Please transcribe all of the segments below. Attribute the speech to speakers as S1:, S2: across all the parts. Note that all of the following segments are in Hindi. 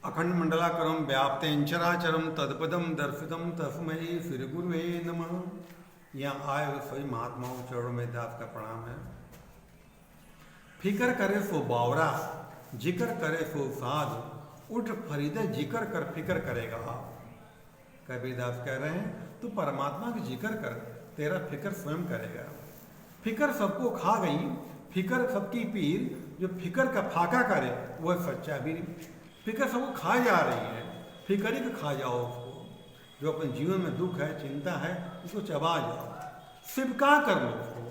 S1: अखंड मंडलाकरम व्याप्तें चराचरम तत्पदम दर्शितम तस्मै श्री गुरुवे नमः। यहाँ आए हुए सभी महात्माओं चरणों में दास का प्रणाम है। फिकर करे सो बावरा, जिक्र करे सो साध, उठ फरीदे जिक्र कर फिकर करेगा आप। कबीरदास कह रहे हैं तू परमात्मा की जिक्र कर, तेरा फिक्र स्वयं करेगा। फिक्र सबको खा गई, फिक्र सबकी पीर, जो फिक्र का फाका करे वह सच्चा वीर। फिक्र सबको खा जा रही है, फिक्र ही खा जाओ उसको। जो अपने जीवन में दुख है, चिंता है, उसको चबा जाओ, सिबका कर लो उसको।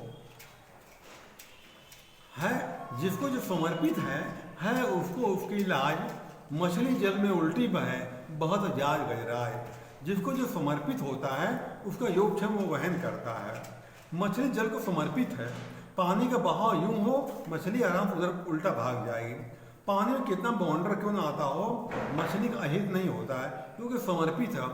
S1: है जिसको जो समर्पित है उसको उसकी लाज, मछली जल में उल्टी बहे बहुत जाज गहराए। जिसको जो समर्पित होता है उसका योगक्षेम वो वहन करता है। मछली जल को समर्पित है, पानी का बहाव यूं हो मछली आराम से उधर उल्टा भाग जाएगी। पानी में कितना बाउंडर क्यों ना आता हो, मछली का अहित नहीं होता है, क्योंकि समर्पित है।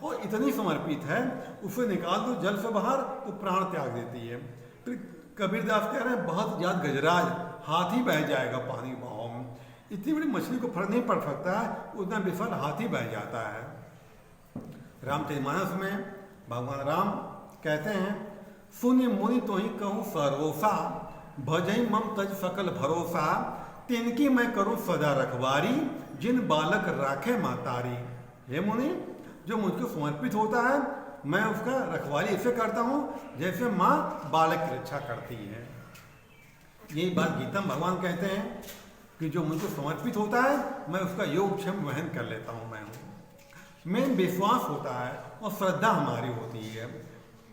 S1: और इतनी समर्पित है, उसे निकाल दो जल से बाहर तो प्राण त्याग देती है। फिर कबीरदास कह रहे हैं बहुत ज्यादा गजराज, हाथी बह जाएगा पानी के बहाव में। इतनी बड़ी मछली को फर्क नहीं पड़ सकता है, उतना विशाल हाथी बह जाता है। रामचरितमानस में भगवान राम कहते हैं, सुनि मुनि तो ही कहूँ सर्वोसा, भजई मम तज सकल भरोसा, तिनकी मैं करूँ सदा रखवारी, जिन बालक राखे मातारी। हे मुनि, जो मुझको समर्पित होता है मैं उसका रखवाली ऐसे करता हूँ जैसे माँ बालक की रक्षा करती है। यही बात गीता में भगवान कहते हैं कि जो मुझको समर्पित होता है मैं उसका योगक्षेम वहन कर लेता हूँ। मैं विश्वास होता है और श्रद्धा हमारी होती है।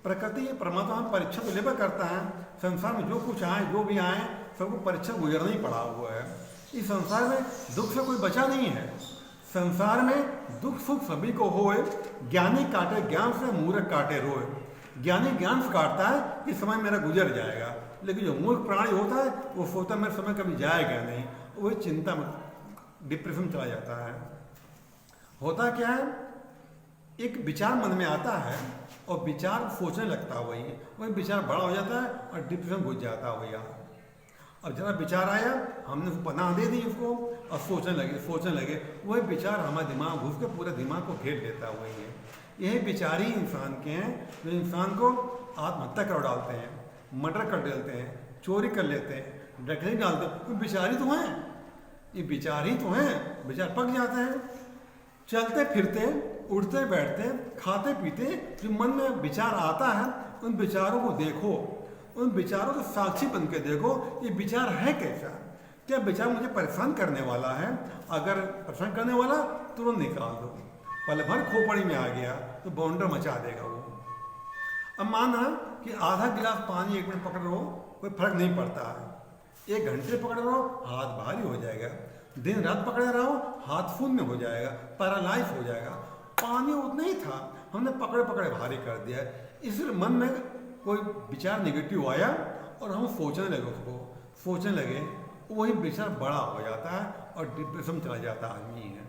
S1: प्रकृति परमात्मा में परीक्षा तो लेकर करता है। संसार में जो कुछ आए, जो भी आए, सबको परीक्षा गुजरना ही पड़ा हुआ है। इस संसार में दुख से कोई बचा नहीं है। संसार में दुख सुख सभी को होए, ज्ञानी काटे ज्ञान से, मूर्ख काटे रोए। ज्ञानी ज्ञान से काटता है कि समय मेरा गुजर जाएगा, लेकिन जो मूर्ख प्राणी होता है वो सोचता मेरा समय कभी जाएगा नहीं, वही चिंता में डिप्रेशन चला जाता है। होता क्या है, एक विचार मन में आता है और विचार सोचने लगता है, वही विचार बड़ा हो जाता है और डिप्रेशन घुस जाता है भैया। अब जरा विचार आया, हमने उसको पनाह दे दी उसको और सोचने लगे, वही विचार हमारे दिमाग घुस के पूरे दिमाग को घेर लेता है। वही है, यही विचार ही इंसान के हैं जो इंसान को आत्महत्या कर डालते हैं, मर्डर कर देते हैं, चोरी कर लेते हैं, डकैती डालते हैं। तो विचार ही तो हैं, ये विचार ही तो हैं। विचार पक जाते हैं। चलते फिरते, उठते बैठते, खाते पीते, जो मन में विचार आता है उन विचारों को देखो, उन विचारों को साक्षी बन के देखो, ये विचार है कैसा। क्या विचार मुझे परेशान करने वाला है? अगर परेशान करने वाला तुरंत निकाल दो। पल भर खोपड़ी में आ गया तो बाउंडर मचा देगा वो। अब माना कि आधा गिलास पानी 1 मिनट पकड़ रहो, कोई फर्क नहीं पड़ता है। 1 घंटे पकड़ रहो, हाथ भारी हो जाएगा। दिन रात पकड़े रहो, हाथ शून्य हो जाएगा, पैरालाइज हो जाएगा। पानी उतना ही था, हमने पकड़े पकड़े भारी कर दिया। इसलिए मन में कोई विचार नेगेटिव आया और हम सोचने लगे, वही विचार बड़ा हो जाता है और डिप्रेशन चला जाता आदमी है।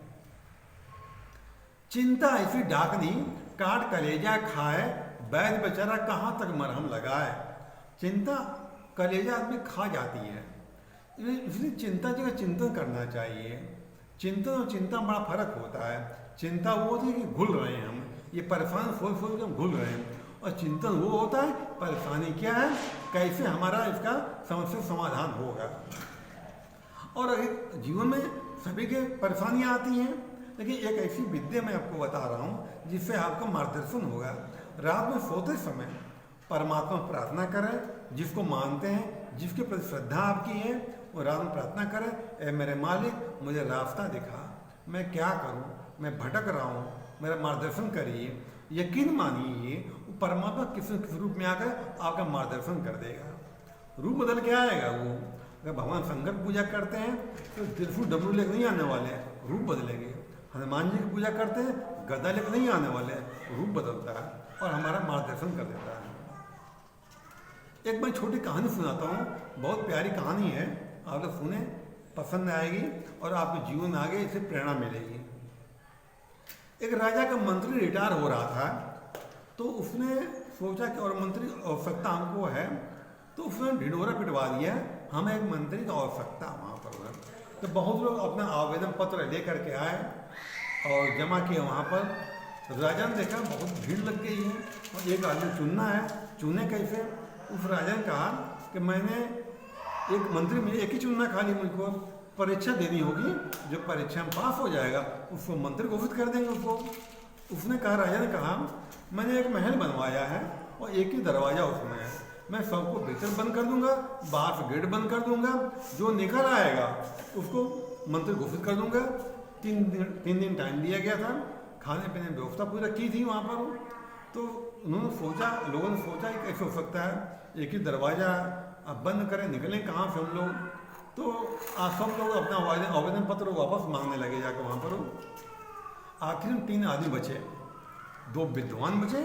S1: चिंता ऐसी डाकनी, काट कलेजा खाए, वैद्य बेचारा कहाँ तक मरहम लगाए। चिंता कलेजा आदमी खा जाती है, इसलिए चिंता जगह चिंतन करना चाहिए। चिंतन और चिंता में बड़ा फर्क होता है। चिंता वो होती है कि घुल रहे हैं हम, ये परेशान सोच के हम घुल रहे हैं, और चिंतन वो होता है परेशानी क्या है, कैसे हमारा इसका समस्या समाधान होगा। और जीवन में सभी के परेशानियाँ आती हैं, लेकिन एक ऐसी विद्या मैं आपको बता रहा हूँ जिससे आपका मार्गदर्शन होगा। रात में सोते समय परमात्मा प्रार्थना करें, जिसको मानते हैं, जिसके प्रति श्रद्धा आपकी है, वो रात में प्रार्थना करें, ए मेरे मालिक मुझे रास्ता दिखा, मैं क्या करूं, मैं भटक रहा हूं, मेरा मार्गदर्शन करिए। यकीन मानिए वो परमात्मा किस रूप में आकर आपका मार्गदर्शन कर देगा। रूप बदल के आएगा वो। अगर भगवान शंकर की पूजा करते हैं तो त्रिशूल डमरू लेकर नहीं आने वाले, रूप बदलेंगे। हनुमान जी की पूजा करते हैं, गदा लेकर नहीं आने वाले, रूप बदलता है और हमारा मार्गदर्शन कर देता है। एक मैं छोटी कहानी सुनाता हूँ, बहुत प्यारी कहानी है, आप लोग सुने, पसंद आएगी और आपके जीवन में आगे इससे प्रेरणा मिलेगी। एक राजा का मंत्री रिटायर हो रहा था, तो उसने सोचा कि और मंत्री की आवश्यकता हमको है, तो उसने ढिढोरा पिटवा दिया, हमें एक मंत्री की आवश्यकता वहाँ पर है। तो बहुत लोग अपना आवेदन पत्र लेकर के आए और जमा किए वहाँ पर। तो राजा ने देखा बहुत भीड़ लग गई है और एक आदमी चुनना है, चुने कैसे? उस राजा ने कहा कि मैंने एक मंत्री में एक ही चुनना, खाली मुझको परीक्षा देनी होगी, जो परीक्षा में पास हो जाएगा उसको मंत्री घोषित कर देंगे उसको। उसने कहा, राजा ने कहा मैंने एक महल बनवाया है और एक ही दरवाज़ा उसमें है, मैं सबको भीतर बंद कर दूंगा, बाहर से गेट बंद कर दूंगा, जो निकल आएगा उसको मंत्री घोषित कर दूंगा। 3 दिन टाइम दिया गया था, खाने पीने की व्यवस्था पूरा की थी वहाँ पर। तो उन्होंने सोचा, लोगों ने सोचा कि कैसे हो सकता है, एक ही दरवाज़ा, अब बंद करें, निकलें कहाँ से हम लोग? तो आज सब लोग अपना आवेदन पत्र वापस मांगने लगे जाकर वहाँ पर। आखिर में 3 आदमी बचे, 2 विद्वान बचे,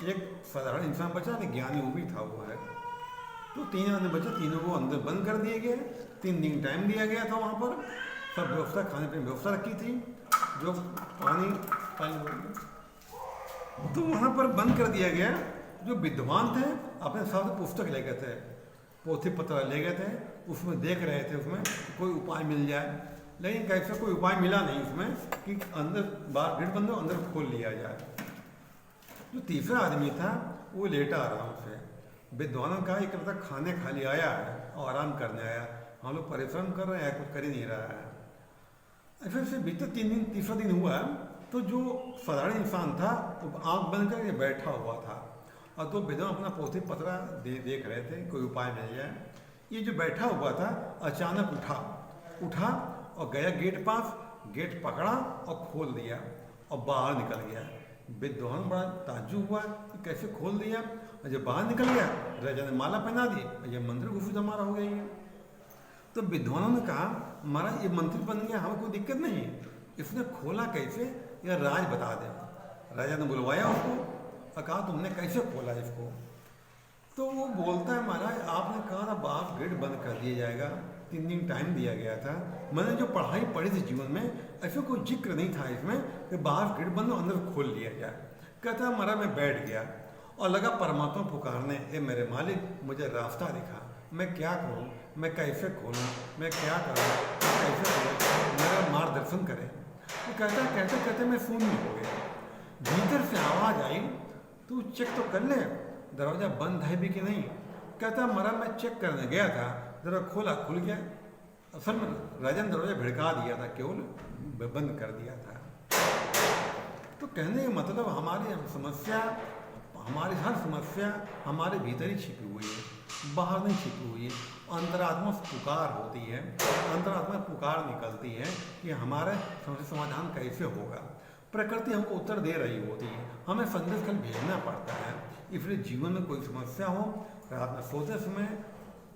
S1: एक साधारण इंसान बचा, एक ज्ञानी वो भी था वो है। तो 3 आदमी बचे, तीनों को अंदर बंद कर दिए गए। 3 दिन टाइम दिया गया था वहाँ पर, सब व्यवस्था, खाने पीने व्यवस्था रखी थी, जो पानी तो वहाँ पर बंद कर दिया गया। जो विद्वान थे अपने साथ पुस्तक ले गए थे, पोथी पत्र ले गए थे, उसमें देख रहे थे उसमें कोई उपाय मिल जाए, लेकिन कैसे कोई उपाय मिला नहीं उसमें कि अंदर बाहर गेट बंद हो, अंदर खोल लिया जाए। जो तीसरा आदमी था वो लेटा आराम से। विद्वानों का एक तरह खाने खाली आया है और आराम करने आया, हम लोग परिश्रम कर रहे हैं, कुछ कर ही नहीं रहा है। ऐसे ऐसे बीते 3 दिन, तीसरा दिन हुआ तो जो साधारण इंसान था वो आँख बंद करके बैठा हुआ था और 2 विद्वान अपना पोथी पत्र देख रहे थे, कोई उपाय मिल जाए। ये जो बैठा हुआ था अचानक उठा और गया गेट पास, गेट पकड़ा और खोल दिया और बाहर निकल गया। विद्वान बड़ा ताज्जुब हुआ कि कैसे खोल दिया, और जब बाहर निकल गया राजा ने माला पहना दी, ये मंत्री घोषित हमारा हो गई है। तो विद्वानों ने कहा, महाराज ये मंत्री बन गया, हमें कोई दिक्कत नहीं है, इसने खोला कैसे, यह राज बता दे। राजा ने बुलवाया उसको और कहा तुमने कैसे खोला इसको? तो वो बोलता है, महाराज आपने कहा था बाहर गेट बंद कर दिया जाएगा, 3 दिन टाइम दिया गया था, मैंने जो पढ़ाई पढ़ी थी जीवन में ऐसा कोई जिक्र नहीं था इसमें कि बाहर गेट बंद अंदर खोल लिया जाए। कहता है महाराज मैं बैठ गया और लगा परमात्मा पुकारने, ए मेरे मालिक मुझे रास्ता दिखा, मैं क्या करूँ, मैं कैसे खोलूँ, मैं क्या करूँ, कैसे करूँ, मेरा मार्गदर्शन करें। वो कहता है कहते कहते मैं शून्य हो गया, भीतर से आवाज़ आई तू चेक तो कर ले दरवाज़ा बंद है भी कि नहीं। कहता महाराज मैं चेक करने गया था, जरा खोला, खुल गया। असल में राजा ने दरवाजा भिड़का दिया था, केवल बंद कर दिया था। तो कहने का मतलब हमारी समस्या, हमारी हर समस्या हमारे भीतर ही छिपी हुई है, बाहर नहीं छिपी हुई है। अंतरात्मा से पुकार होती है, अंतरात्मा पुकार निकलती है कि हमारे समस्या समाधान कैसे होगा। प्रकृति हमको उत्तर दे रही होती है, हमें संदेश कल भेजना पड़ता है। इसलिए जीवन में कोई समस्या हो, रात में सोते समय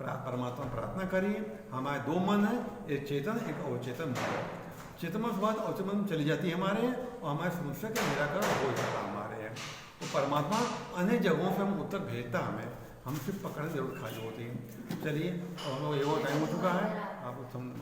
S1: परमात्मा प्रार्थना करिए। हमारे 2 मन है, एक चेतन एक अवचेतन मन। चेतन के बाद अवचेतन मन चली जाती है हमारे, और हमारी समस्या का निराकरण हो जाता हमारे। तो परमात्मा अनेक जगहों से हम उत्तर भेजता हमें, हम सिर्फ पकड़ने जरूर खाली होती है। चलिए, और हम लोग एवं टाइम हो चुका है, आप समझ